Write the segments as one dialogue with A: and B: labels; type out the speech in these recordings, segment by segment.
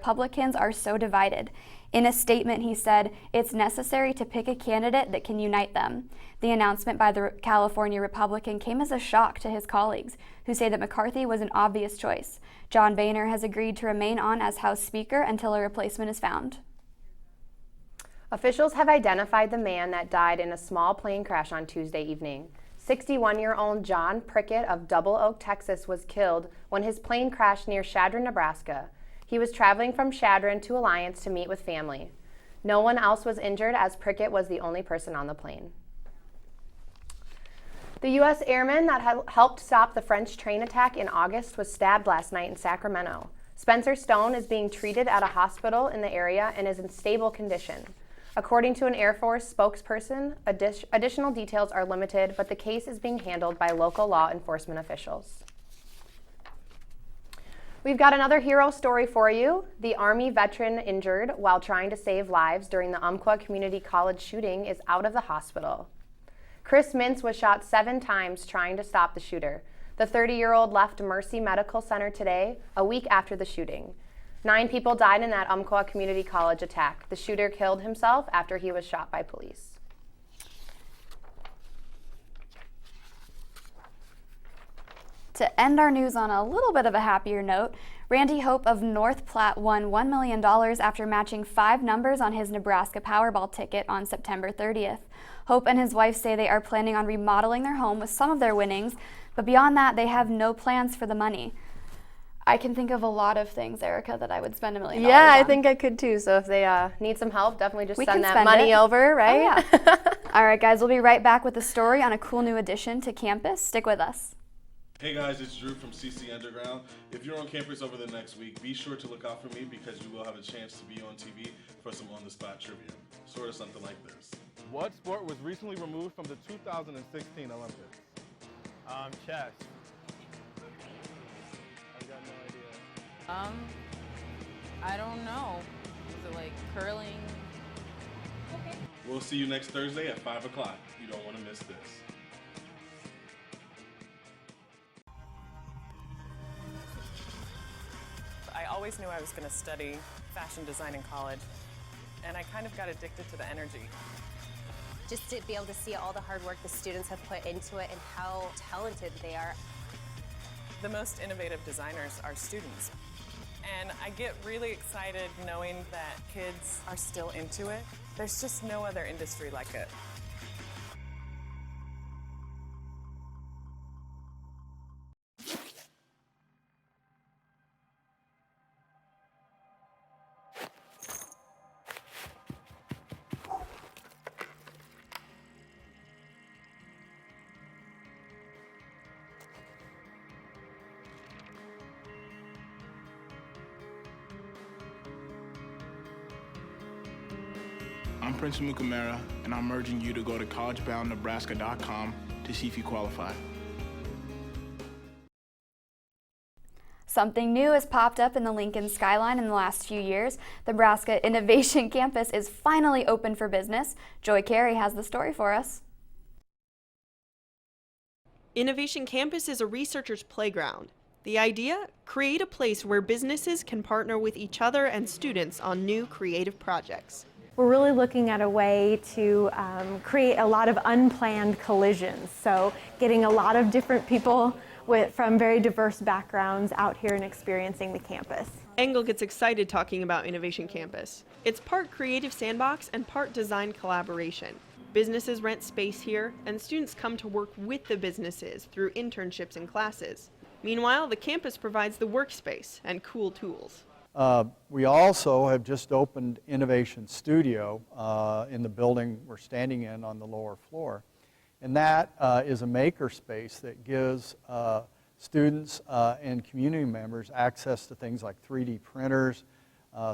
A: Republicans are so divided. In a statement, he said, "It's necessary to pick a candidate that can unite them." The announcement by the California Republican came as a shock to his colleagues, who say that McCarthy was an obvious choice. John Boehner has agreed to remain on as House Speaker until a replacement is found.
B: Officials have identified the man that died in a small plane crash on Tuesday evening. 61-year-old John Prickett of Double Oak, Texas, was killed when his plane crashed near Chadron, Nebraska. He was traveling from Chadron to Alliance to meet with family. No one else was injured, as Prickett was the only person on the plane. The U.S. airman that helped stop the French train attack in August was stabbed last night in Sacramento. Spencer Stone is being treated at a hospital in the area and is in stable condition. According to an Air Force spokesperson, additional details are limited, but the case is being handled by local law enforcement officials. We've got another hero story for you. The Army veteran injured while trying to save lives during the Umpqua Community College shooting is out of the hospital. Chris Mintz was shot 7 times trying to stop the shooter. The 30-year-old left Mercy Medical Center today, a week after the shooting. 9 people died in that Umpqua Community College attack. The shooter killed himself after he was shot by police.
A: To end our news on a little bit of a happier note, Randy Hope of North Platte won $1 million after matching 5 numbers on his Nebraska Powerball ticket on September 30th. Hope and his wife say they are planning on remodeling their home with some of their winnings, but beyond that, they have no plans for the money. I can think of a lot of things, Erica, that I would spend $1 million on.
B: Yeah, I think I could too. So if they need some help, definitely just send that money over, right?
A: Oh, yeah. All right, guys, we'll be right back with a story on a cool new addition to campus. Stick with us.
C: Hey guys, it's Drew from CC Underground. If you're on campus over the next week, be sure to look out for me because you will have a chance to be on TV for some on-the-spot trivia. Sort of something like this.
D: What sport was recently removed from the 2016 Olympics? Chess. I've got no idea.
E: I don't know. Is it like curling?
C: Okay. We'll see you next Thursday at 5 o'clock. You don't want to miss this.
F: I always knew I was going to study fashion design in college, and I kind of got addicted to the energy.
G: Just to be able to see all the hard work the students have put into it and how talented they are.
F: The most innovative designers are students, and I get really excited knowing that kids are still into it. There's just no other industry like it.
H: I'm Prince Mukamara, and I'm urging you to go to collegeboundnebraska.com to see if you qualify.
A: Something new has popped up in the Lincoln skyline in the last few years. The Nebraska Innovation Campus is finally open for business. Joy Carey has the story for us.
I: Innovation Campus is a researcher's playground. The idea? Create a place where businesses can partner with each other and students on new creative projects.
J: We're really looking at a way to create a lot of unplanned collisions. So getting a lot of different people from very diverse backgrounds out here and experiencing the campus.
I: Engel gets excited talking about Innovation Campus. It's part creative sandbox and part design collaboration. Businesses rent space here, and students come to work with the businesses through internships and classes. Meanwhile, the campus provides the workspace and cool tools.
K: We also have just opened Innovation Studio in the building we're standing in on the lower floor. And that is a maker space that gives students and community members access to things like 3D printers,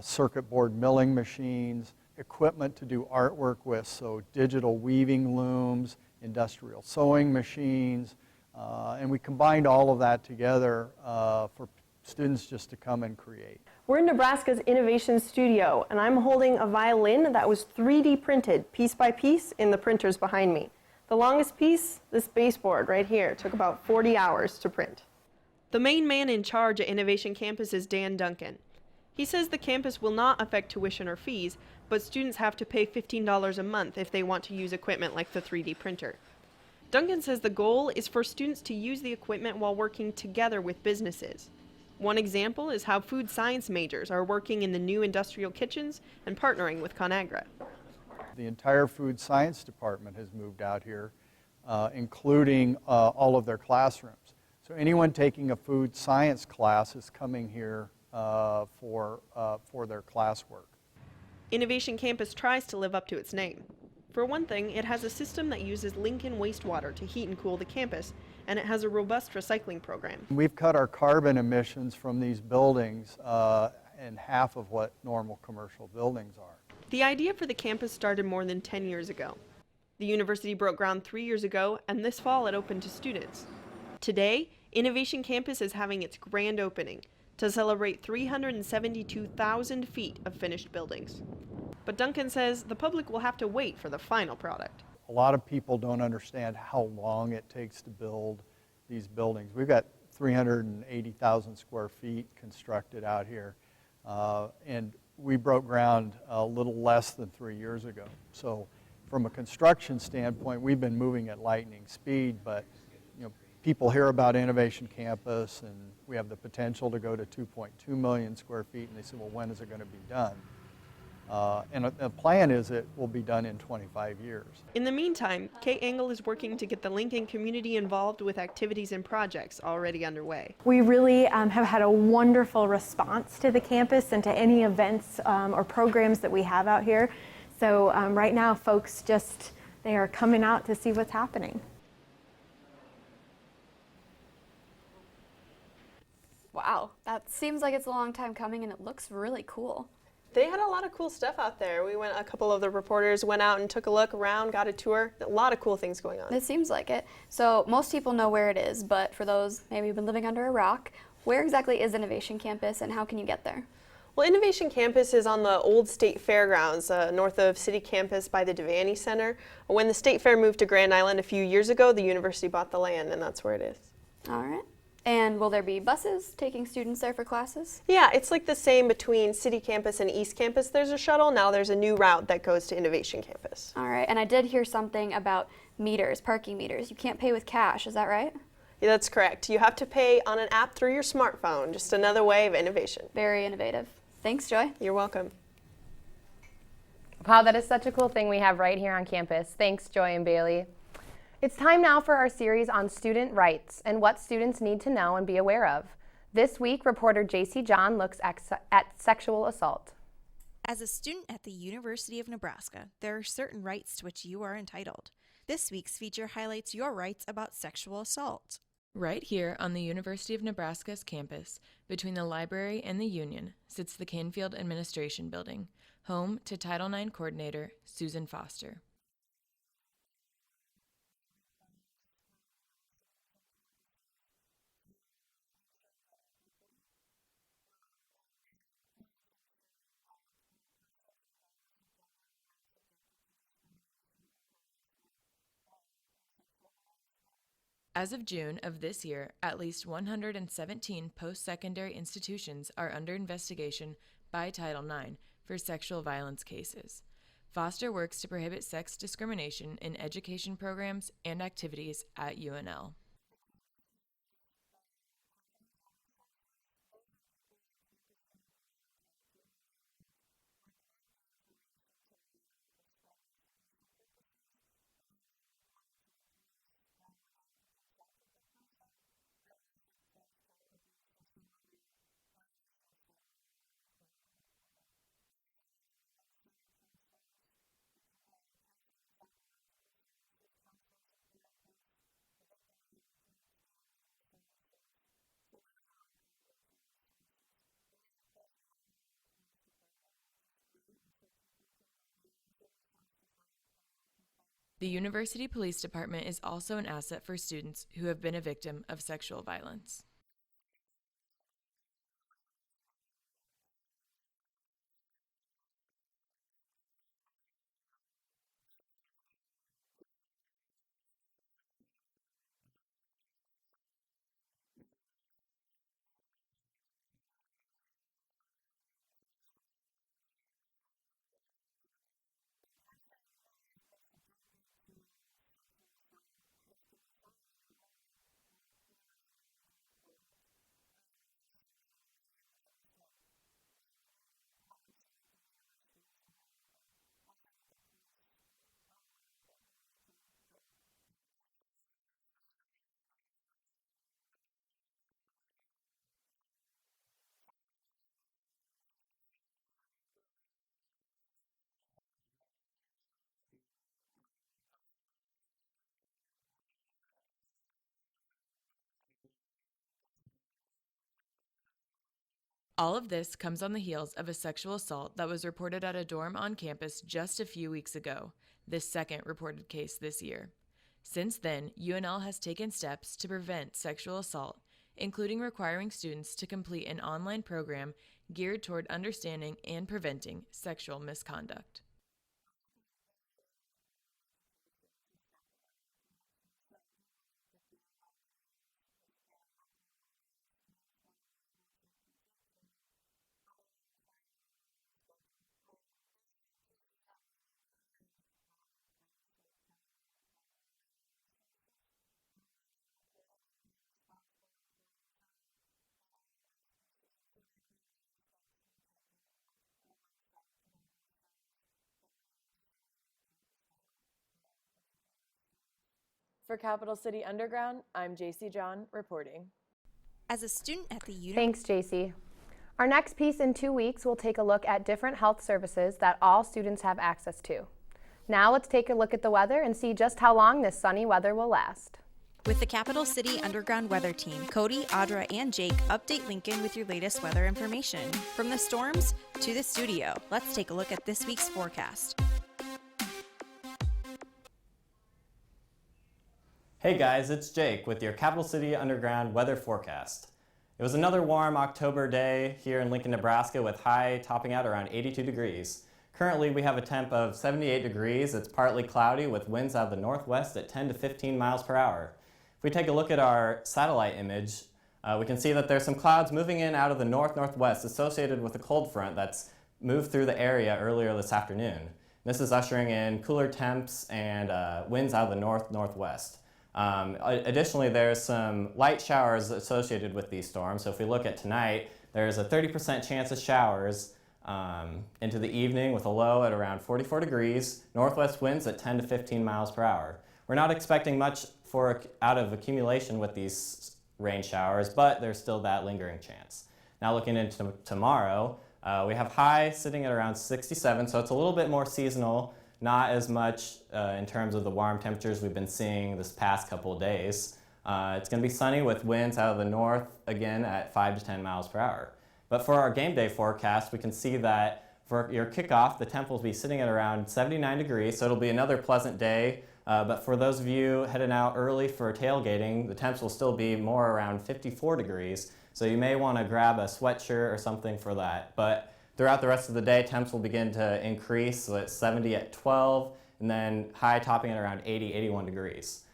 K: circuit board milling machines, equipment to do artwork with, so digital weaving looms, industrial sewing machines, and we combined all of that together for students just to come and create.
L: We're in Nebraska's Innovation Studio, and I'm holding a violin that was 3D printed piece by piece in the printers behind me. The longest piece, this baseboard right here, took about 40 hours to print.
I: The main man in charge at Innovation Campus is Dan Duncan. He says the campus will not affect tuition or fees, but students have to pay $15 a month if they want to use equipment like the 3D printer. Duncan says the goal is for students to use the equipment while working together with businesses. One example is how food science majors are working in the new industrial kitchens and partnering with ConAgra.
K: The entire food science department has moved out here, including all of their classrooms. So anyone taking a food science class is coming here for their classwork.
I: Innovation Campus tries to live up to its name. For one thing, it has a system that uses Lincoln wastewater to heat and cool the campus, and it has a robust recycling program.
K: We've cut our carbon emissions from these buildings in half of what normal commercial buildings are.
I: The idea for the campus started more than 10 years ago. The university broke ground 3 years ago, and this fall it opened to students. Today, Innovation Campus is having its grand opening to celebrate 372,000 feet of finished buildings. But Duncan says the public will have to wait for the final product.
K: A lot of people don't understand how long it takes to build these buildings. We've got 380,000 square feet constructed out here, and we broke ground a little less than 3 years ago. So from a construction standpoint, we've been moving at lightning speed, but people hear about Innovation Campus, and we have the potential to go to 2.2 million square feet, and they say, well, when is it going to be done? And the plan is it will be done in 25 years.
I: In the meantime, Kate Engel is working to get the Lincoln community involved with activities and projects already underway.
J: We really have had a wonderful response to the campus and to any events or programs that we have out here. So right now, folks they are coming out to see what's happening.
A: Wow, that seems like it's a long time coming, and it looks really cool.
L: They had a lot of cool stuff out there. A couple of the reporters went out and took a look around, got a tour. A lot of cool things going on.
A: It seems like it. So most people know where it is, but for those maybe who've been living under a rock, where exactly is Innovation Campus and how can you get there?
L: Well, Innovation Campus is on the old State Fairgrounds, north of City Campus by the Devaney Center. When the State Fair moved to Grand Island a few years ago, the university bought the land, and that's where it is.
A: All right. And will there be buses taking students there for classes?
L: Yeah, it's like the same between City Campus and East Campus. There's a shuttle. Now there's a new route that goes to Innovation Campus.
A: All right. And I did hear something about meters, parking meters. You can't pay with cash. Is that right?
L: Yeah, that's correct. You have to pay on an app through your smartphone. Just another way of innovation.
A: Very innovative. Thanks, Joy.
L: You're welcome.
B: Wow, that is such a cool thing we have right here on campus. Thanks, Joy and Bailey. It's time now for our series on student rights and what students need to know and be aware of. This week, reporter JC John looks at sexual assault.
M: As a student at the University of Nebraska, there are certain rights to which you are entitled. This week's feature highlights your rights about sexual assault.
N: Right here on the University of Nebraska's campus, between the library and the Union, sits the Canfield Administration Building, home to Title IX Coordinator Susan Foster. As of June of this year, at least 117 post-secondary institutions are under investigation by Title IX for sexual violence cases. Foster works to prohibit sex discrimination in education programs and activities at UNL. The University Police Department is also an asset for students who have been a victim of sexual violence. All of this comes on the heels of a sexual assault that was reported at a dorm on campus just a few weeks ago, the second reported case this year. Since then, UNL has taken steps to prevent sexual assault, including requiring students to complete an online program geared toward understanding and preventing sexual misconduct. For Capital City Underground, I'm JC John reporting.
M: As a student at the
B: Thanks, JC. Our next piece in 2 weeks will take a look at different health services that all students have access to. Now let's take a look at the weather and see just how long this sunny weather will last.
M: With the Capital City Underground Weather Team, Cody, Audra, and Jake update Lincoln with your latest weather information. From the storms to the studio, let's take a look at this week's forecast.
O: Hey guys, it's Jake with your Capital City Underground weather forecast. It was another warm October day here in Lincoln, Nebraska with high topping out around 82 degrees. Currently we have a temp of 78 degrees. It's partly cloudy with winds out of the northwest at 10 to 15 miles per hour. If we take a look at our satellite image, we can see that there's some clouds moving in out of the north-northwest associated with a cold front that's moved through the area earlier this afternoon. This is ushering in cooler temps and winds out of the north-northwest. Additionally, there's some light showers associated with these storms. So if we look at tonight, there's a 30% chance of showers into the evening with a low at around 44 degrees, northwest winds at 10 to 15 miles per hour. We're not expecting much out of accumulation with these rain showers, but there's still that lingering chance. Now looking into tomorrow, we have high sitting at around 67, so it's a little bit more seasonal. Not as much in terms of the warm temperatures we've been seeing this past couple of days. It's going to be sunny with winds out of the north again at 5 to 10 miles per hour. But for our game day forecast, we can see that for your kickoff, the temp will be sitting at around 79 degrees, so it'll be another pleasant day. But for those of you heading out early for tailgating, the temps will still be more around 54 degrees, so you may want to grab a sweatshirt or something for that. But throughout the rest of the day, temps will begin to increase, so it's 70 at 12, and then high topping at around 80, 81 degrees.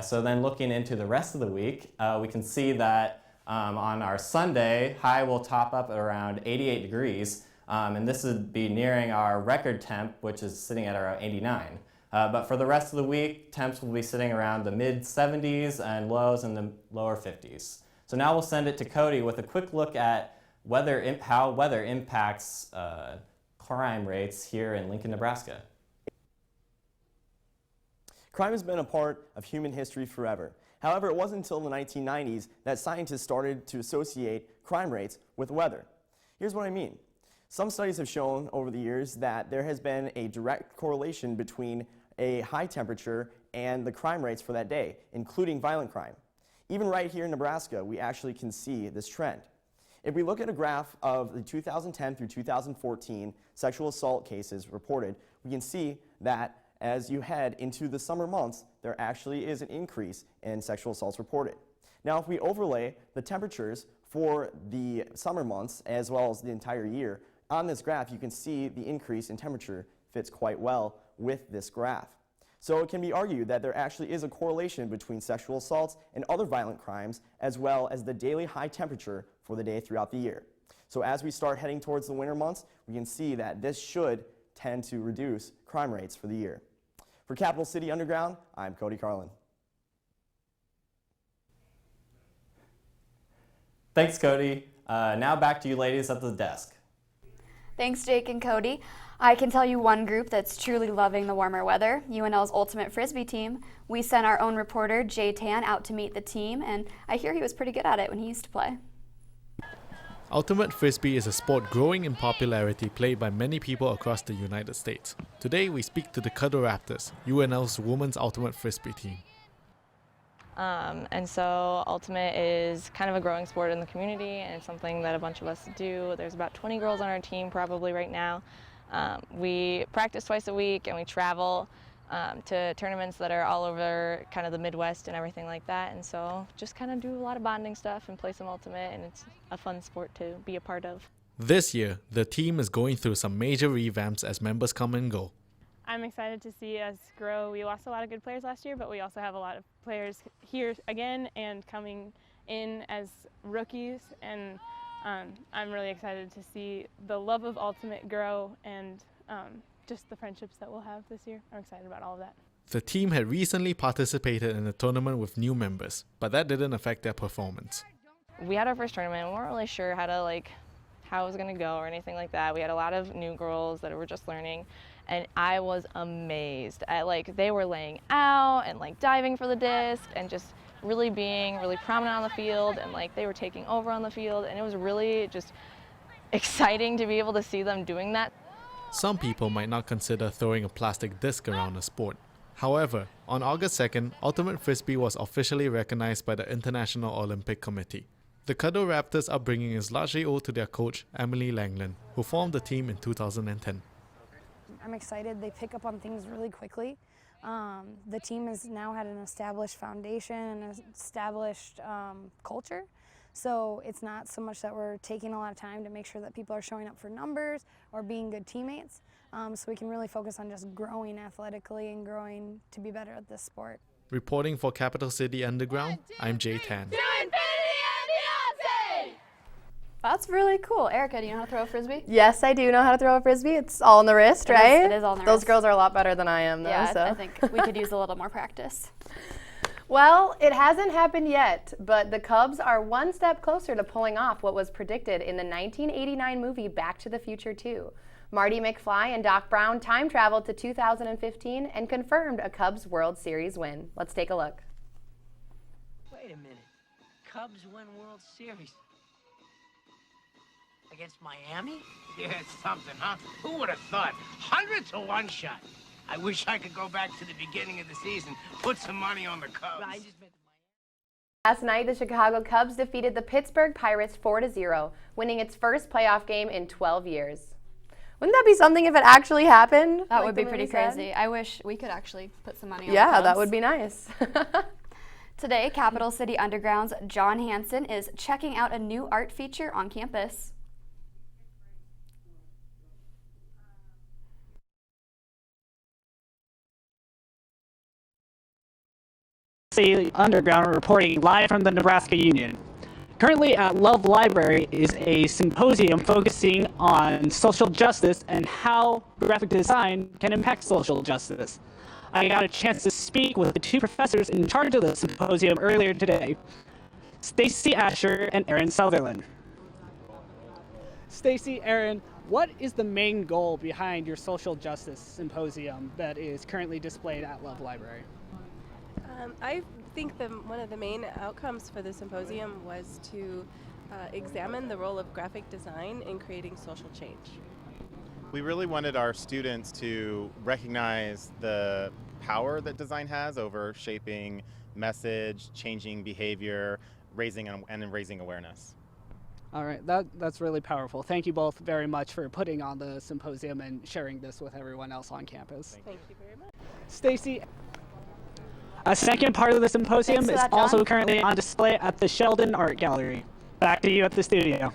O: So then looking into the rest of the week, we can see that on our Sunday, high will top up at around 88 degrees, and this would be nearing our record temp, which is sitting at around 89. But for the rest of the week, temps will be sitting around the mid-70s and lows in the lower 50s. So now we'll send it to Cody with a quick look at how weather impacts crime rates here in Lincoln, Nebraska.
P: Crime has been a part of human history forever. However, it wasn't until the 1990s that scientists started to associate crime rates with weather. Here's what I mean. Some studies have shown over the years that there has been a direct correlation between a high temperature and the crime rates for that day, including violent crime. Even right here in Nebraska, we actually can see this trend. If we look at a graph of the 2010 through 2014 sexual assault cases reported, we can see that as you head into the summer months, there actually is an increase in sexual assaults reported. Now, if we overlay the temperatures for the summer months as well as the entire year, on this graph, you can see the increase in temperature fits quite well with this graph. So it can be argued that there actually is a correlation between sexual assaults and other violent crimes, as well as the daily high temperature for the day throughout the year. So as we start heading towards the winter months, we can see that this should tend to reduce crime rates for the year. For Capital City Underground, I'm Cody Carlin.
O: Thanks, Cody. Now back to you ladies at the desk.
A: Thanks, Jake and Cody. I can tell you one group that's truly loving the warmer weather, UNL's Ultimate Frisbee team. We sent our own reporter, Jay Tan, out to meet the team, and I hear he was pretty good at it when he used to play.
Q: Ultimate Frisbee is a sport growing in popularity played by many people across the United States. Today we speak to the Cuddle Raptors, UNL's women's Ultimate Frisbee team.
R: And so Ultimate is kind of a growing sport in the community, and it's something that a bunch of us do. There's about 20 girls on our team probably right now. We practice twice a week, and we travel to tournaments that are all over kind of the Midwest and everything like that. And so just kind of do a lot of bonding stuff and play some Ultimate, and it's a fun sport to be a part of.
Q: This year, the team is going through some major revamps as members come and go.
S: I'm excited to see us grow. We lost a lot of good players last year, but we also have a lot of players here again and coming in as rookies. And I'm really excited to see the love of Ultimate grow and just the friendships that we'll have this year. I'm excited about all of that.
Q: The team had recently participated in a tournament with new members, but that didn't affect their performance.
R: We had our first tournament. We weren't really sure how it was going to go or anything like that. We had a lot of new girls that were just learning, and I was amazed at they were laying out and diving for the disc and just really being really prominent on the field, and they were taking over on the field, and it was really just exciting to be able to see them doing that.
Q: Some people might not consider throwing a plastic disc around a sport. However, on August 2nd, Ultimate Frisbee was officially recognized by the International Olympic Committee. The Caddo Raptors' upbringing is largely owed to their coach, Emily Langland, who formed the team in 2010.
T: I'm excited. They pick up on things really quickly. The team has now had an established foundation and an established culture. So it's not so much that we're taking a lot of time to make sure that people are showing up for numbers or being good teammates. So we can really focus on just growing athletically and growing to be better at this sport.
Q: Reporting for Capital City Underground, I'm Jay Tan.
A: That's really cool. Erica, do you know how to throw a Frisbee?
B: Yes, I do know how to throw a Frisbee. It's all in the wrist, right?
A: It is all in the
B: Those
A: wrist.
B: girls are a lot better than I am, though.
A: Yeah,
B: so.
A: I think we could use a little more practice.
B: Well, it hasn't happened yet, but the Cubs are one step closer to pulling off what was predicted in the 1989 movie Back to the Future 2. Marty McFly and Doc Brown time traveled to 2015 and confirmed a Cubs World Series win. Let's take a look.
U: Wait a minute. Cubs win World Series. Against Miami?
V: Yeah, something, huh? Who would have thought? 100 to 1 shot. I wish I could go back to the beginning of the season, put some money on the Cubs.
B: Last night, the Chicago Cubs defeated the Pittsburgh Pirates 4-0, winning its first playoff game in 12 years. Wouldn't that be something if it actually happened?
A: That would be pretty crazy. I wish we could actually put some money on the
B: Yeah,
A: Cubs.
B: that would be nice.
A: Today, Capital City Underground's John Hansen is checking out a new art feature on campus.
W: City Underground reporting live from the Nebraska Union. Currently at Love Library is a symposium focusing on social justice and how graphic design can impact social justice. I got a chance to speak with the two professors in charge of the symposium earlier today, Stacy Asher and Aaron Sutherland.
X: Stacy, Aaron, what is the main goal behind your social justice symposium that is currently displayed at Love Library?
Y: I think one of the main outcomes for the symposium was to examine the role of graphic design in creating social change.
D: We really wanted our students to recognize the power that design has over shaping message, changing behavior, raising awareness.
X: All right, that's really powerful. Thank you both very much for putting on the symposium and sharing this with everyone else on campus.
Y: Thank you very much.
X: Stacy.
W: A second part of the symposium is also currently on display at the Sheldon Art Gallery. Back to you at the studio.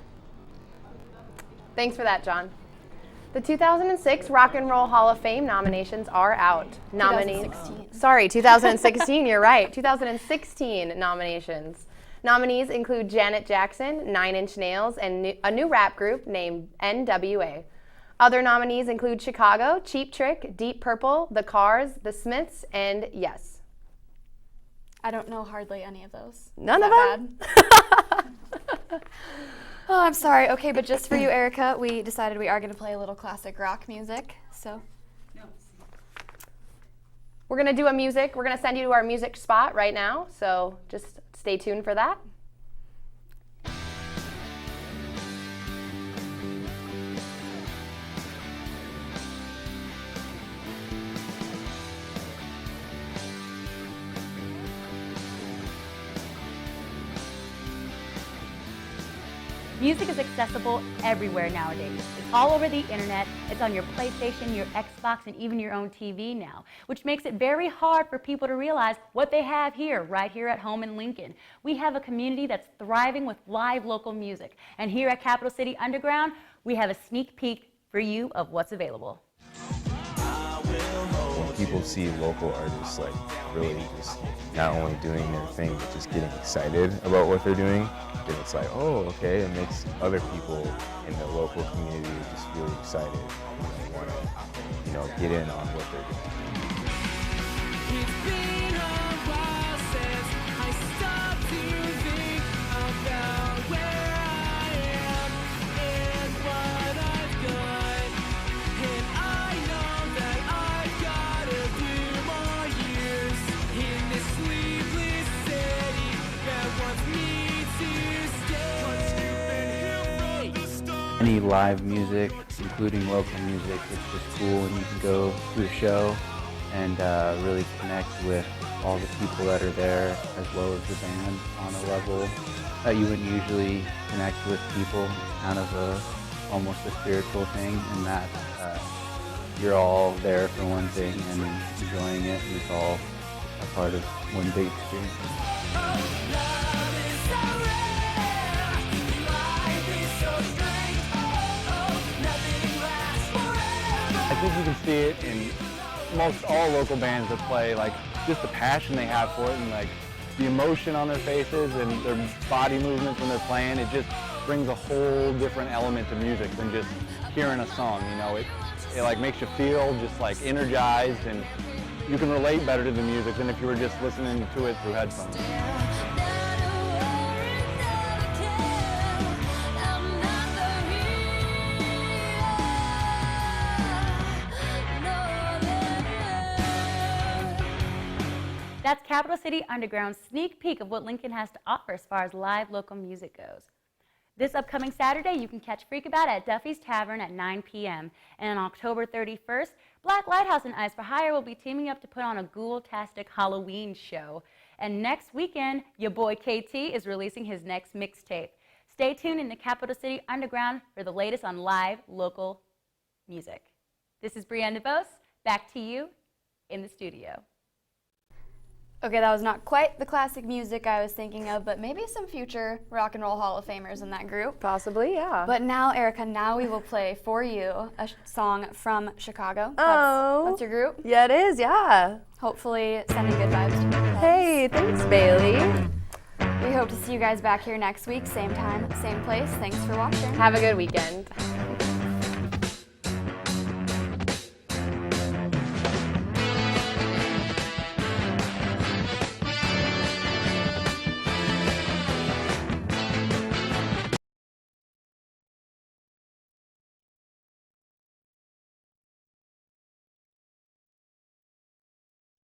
B: Thanks for that, John. The 2006 Rock and Roll Hall of Fame nominations are out. 2016, you're right. 2016 nominations. Nominees include Janet Jackson, 9 Inch Nails, and a new rap group named NWA. Other nominees include Chicago, Cheap Trick, Deep Purple, The Cars, The Smiths, and Yes.
A: I don't know hardly any of those.
B: None of them?
A: Oh, I'm sorry. Okay, but just for you, Erica, we decided we are going to play a little classic rock music. So,
B: we're going to do we're going to send you to our music spot right now. So just stay tuned for that.
C: Music is accessible everywhere nowadays. It's all over the internet, it's on your PlayStation, your Xbox, and even your own TV now, which makes it very hard for people to realize what they have here, right here at home in Lincoln. We have a community that's thriving with live local music. And here at Capital City Underground, we have a sneak peek for you of what's available.
E: When people see local artists like really just not only doing their thing but just getting excited about what they're doing, then it's like, oh, okay, it makes other people in the local community just really excited and want to, get in on what they're doing.
F: Any live music, including local music, it's just cool, and you can go to a show and really connect with all the people that are there, as well as the band, on a level that you wouldn't usually connect with people. It's kind of almost a spiritual thing, in that you're all there for one thing and enjoying it, and it's all a part of one big experience.
G: I think you can see it in most all local bands that play, like just the passion they have for it, and like the emotion on their faces and their body movements when they're playing. It just brings a whole different element to music than just hearing a song. It like makes you feel just like energized, and you can relate better to the music than if you were just listening to it through headphones.
C: That's Capital City Underground's sneak peek of what Lincoln has to offer as far as live local music goes. This upcoming Saturday, you can catch Freakabout at Duffy's Tavern at 9 p.m. And on October 31st, Black Lighthouse and Eyes for Hire will be teaming up to put on a ghoul-tastic Halloween show. And next weekend, your boy KT is releasing his next mixtape. Stay tuned in the Capital City Underground for the latest on live local music. This is Brianne DeVos. Back to you in the studio.
A: Okay, that was not quite the classic music I was thinking of, but maybe some future Rock and Roll Hall of Famers in that group.
B: Possibly, yeah.
A: But now, Erica, we will play for you a song from Chicago. That's your group?
B: Yeah, it is, yeah.
A: Hopefully sending good vibes to you.
B: Hey, thanks, Bailey.
A: We hope to see you guys back here next week, same time, same place. Thanks for watching.
B: Have a good weekend.